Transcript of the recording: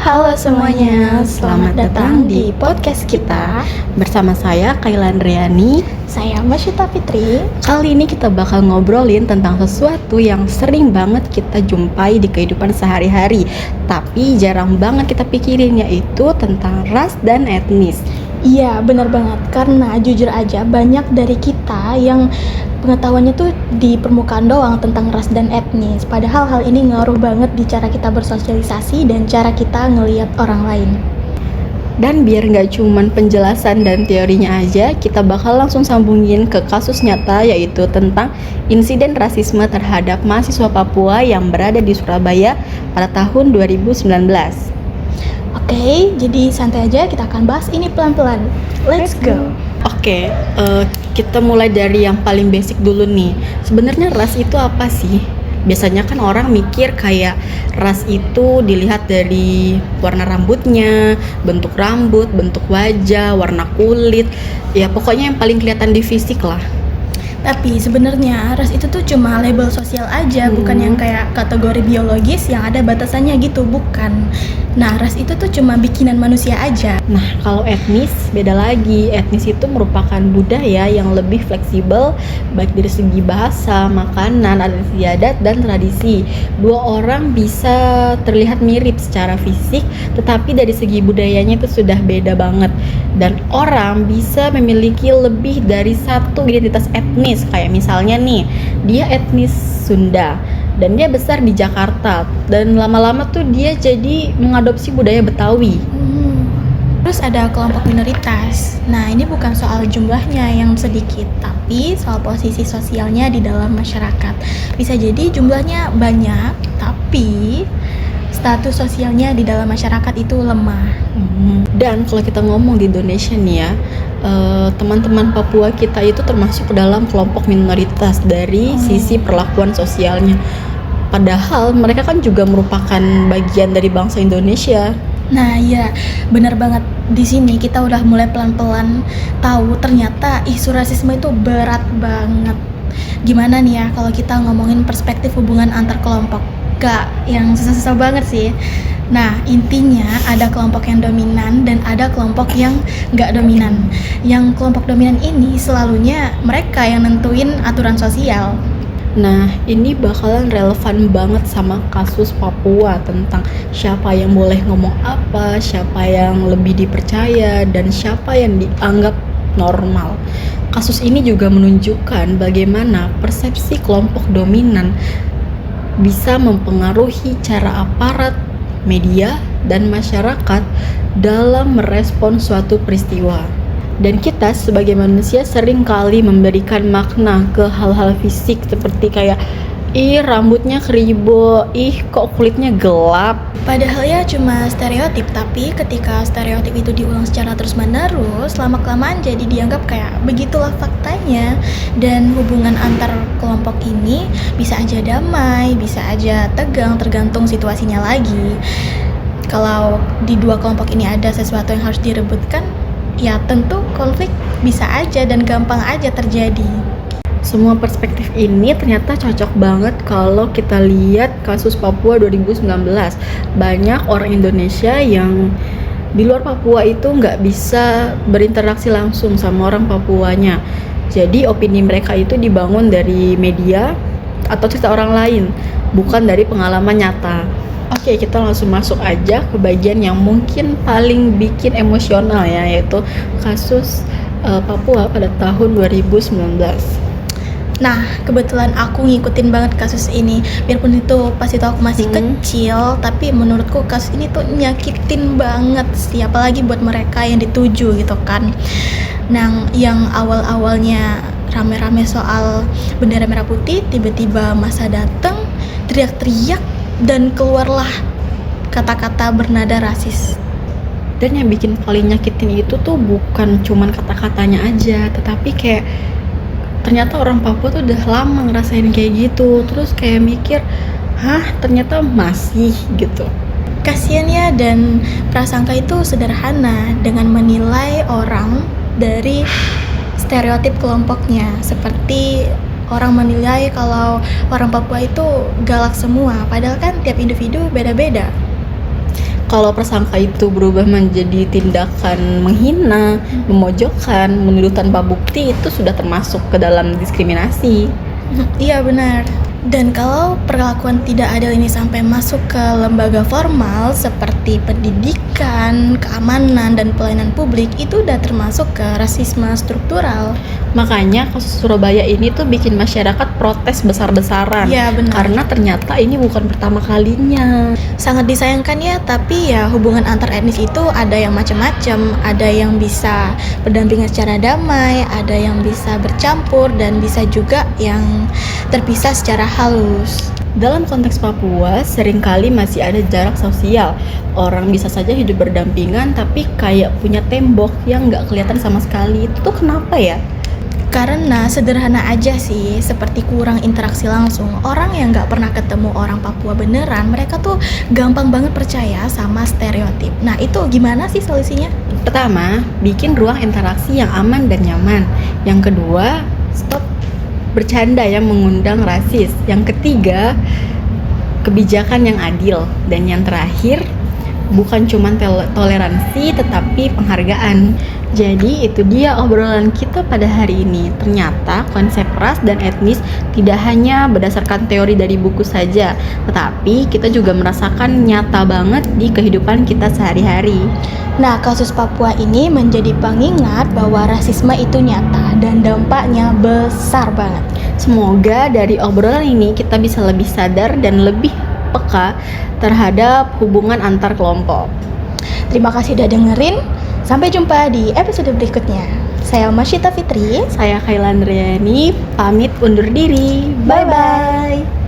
Halo semuanya, selamat datang di podcast kita. Bersama saya Kayla Andriani. Saya Masyita Fitri. Kali ini kita bakal ngobrolin tentang sesuatu yang sering banget kita jumpai di kehidupan sehari-hari, tapi jarang banget kita pikirin, yaitu tentang ras dan etnis. Iya, benar banget. Karena jujur aja banyak dari kita yang pengetahuannya tuh di permukaan doang tentang ras dan etnis. Padahal hal ini ngaruh banget di cara kita bersosialisasi dan cara kita ngelihat orang lain. Dan biar nggak cuman penjelasan dan teorinya aja, kita bakal langsung sambungin ke kasus nyata, yaitu tentang insiden rasisme terhadap mahasiswa Papua yang berada di Surabaya pada tahun 2019. Oke, jadi santai aja, kita akan bahas ini pelan-pelan. Let's go. Oke, kita mulai dari yang paling basic dulu nih. Sebenarnya ras itu apa sih? Biasanya kan orang mikir kayak ras itu dilihat dari warna rambutnya, bentuk rambut, bentuk wajah, warna kulit. Ya pokoknya yang paling kelihatan di fisik lah. Tapi sebenarnya ras itu tuh cuma label sosial aja, bukan yang kayak kategori biologis yang ada batasannya gitu, bukan. Nah, ras itu tuh cuma bikinan manusia aja. Nah, kalau etnis beda lagi. Etnis itu merupakan budaya yang lebih fleksibel baik dari segi bahasa, makanan, adat istiadat, dan tradisi. Dua orang bisa terlihat mirip secara fisik, tetapi dari segi budayanya itu sudah beda banget. Dan orang bisa memiliki lebih dari satu identitas etnis. Kayak misalnya nih, dia etnis Sunda dan dia besar di Jakarta, dan lama-lama tuh dia jadi mengadopsi budaya Betawi. Terus ada kelompok minoritas. Nah, ini bukan soal jumlahnya yang sedikit, tapi soal posisi sosialnya di dalam masyarakat. Bisa jadi jumlahnya banyak, tapi status sosialnya di dalam masyarakat itu lemah. Dan kalau kita ngomong di Indonesia nih ya, teman-teman Papua kita itu termasuk ke dalam kelompok minoritas dari sisi perlakuan sosialnya. Padahal mereka kan juga merupakan bagian dari bangsa Indonesia. Nah iya, benar banget. Di sini kita udah mulai pelan-pelan tahu ternyata isu rasisme itu berat banget. Gimana nih ya kalau kita ngomongin perspektif hubungan antar kelompok? Gak yang susah-susah banget sih. Nah, intinya ada kelompok yang dominan dan ada kelompok yang gak dominan. Yang kelompok dominan ini selalunya mereka yang nentuin aturan sosial. Nah, ini bakalan relevan banget sama kasus Papua tentang siapa yang boleh ngomong apa, siapa yang lebih dipercaya, dan siapa yang dianggap normal. Kasus ini juga menunjukkan bagaimana persepsi kelompok dominan bisa mempengaruhi cara aparat, media, dan masyarakat dalam merespon suatu peristiwa. Dan kita sebagai manusia sering kali memberikan makna ke hal-hal fisik seperti kayak ih rambutnya keribo, ih kok kulitnya gelap. Padahal ya cuma stereotip, tapi ketika stereotip itu diulang secara terus-menerus, lama-kelamaan jadi dianggap kayak begitulah faktanya. Dan hubungan antar kelompok ini bisa aja damai, bisa aja tegang, tergantung situasinya lagi. Kalau di dua kelompok ini ada sesuatu yang harus direbutkan, ya tentu konflik bisa aja dan gampang aja terjadi. Semua perspektif ini ternyata cocok banget kalau kita lihat kasus Papua 2019. Banyak orang Indonesia yang di luar Papua itu nggak bisa berinteraksi langsung sama orang Papuanya. Jadi opini mereka itu dibangun dari media atau cerita orang lain, bukan dari pengalaman nyata. Oke, kita langsung masuk aja ke bagian yang mungkin paling bikin emosional ya, yaitu kasus Papua pada tahun 2019. Nah, kebetulan aku ngikutin banget kasus ini. Biarpun itu pas itu aku masih kecil, tapi menurutku kasus ini tuh nyakitin banget sih, apalagi buat mereka yang dituju gitu kan. Nah, yang awal-awalnya rame-rame soal bendera merah putih, tiba-tiba masa datang, teriak-teriak, dan keluarlah kata-kata bernada rasis. Dan yang bikin paling nyakitin itu tuh bukan cuman kata-katanya aja, tetapi kayak ternyata orang Papua tuh udah lama ngerasain kayak gitu. Terus kayak mikir, hah ternyata masih gitu. Kasiannya dan prasangka itu sederhana dengan menilai orang dari stereotip kelompoknya. Seperti orang menilai kalau orang Papua itu galak semua, padahal kan tiap individu beda-beda. Kalau prasangka itu berubah menjadi tindakan menghina, memojokkan, menuduh tanpa bukti, itu sudah termasuk ke dalam diskriminasi. Iya benar. Dan kalau perlakuan tidak adil ini sampai masuk ke lembaga formal seperti pendidikan, keamanan, dan pelayanan publik, itu udah termasuk ke rasisme struktural. Makanya kasus Surabaya ini tuh bikin masyarakat protes besar-besaran. Iya benar. Karena ternyata ini bukan pertama kalinya. Sangat disayangkan ya, tapi ya hubungan antar etnis itu ada yang macam-macam. Ada yang bisa berdampingan secara damai, ada yang bisa bercampur, dan bisa juga yang terpisah secara halus. Dalam konteks Papua, seringkali masih ada jarak sosial. Orang bisa saja hidup berdampingan, tapi kayak punya tembok yang nggak kelihatan sama sekali. Itu tuh kenapa ya? Karena sederhana aja sih, seperti kurang interaksi langsung. Orang yang nggak pernah ketemu orang Papua beneran, mereka tuh gampang banget percaya sama stereotip. Nah itu gimana sih solusinya? Pertama, bikin ruang interaksi yang aman dan nyaman. Yang kedua, stop bercanda yang mengundang rasis. Yang ketiga, kebijakan yang adil. Dan yang terakhir, bukan cuma toleransi tetapi penghargaan. Jadi itu dia obrolan kita pada hari ini. Ternyata konsep ras dan etnis tidak hanya berdasarkan teori dari buku saja, tetapi kita juga merasakan nyata banget di kehidupan kita sehari-hari. Nah, kasus Papua ini menjadi pengingat bahwa rasisme itu nyata dan dampaknya besar banget. Semoga dari obrolan ini kita bisa lebih sadar dan lebih peka terhadap hubungan antar kelompok. Terima kasih udah dengerin. Sampai jumpa di episode berikutnya. Saya Masyita Fitri. Saya Kayla Andriani, pamit undur diri. Bye-bye.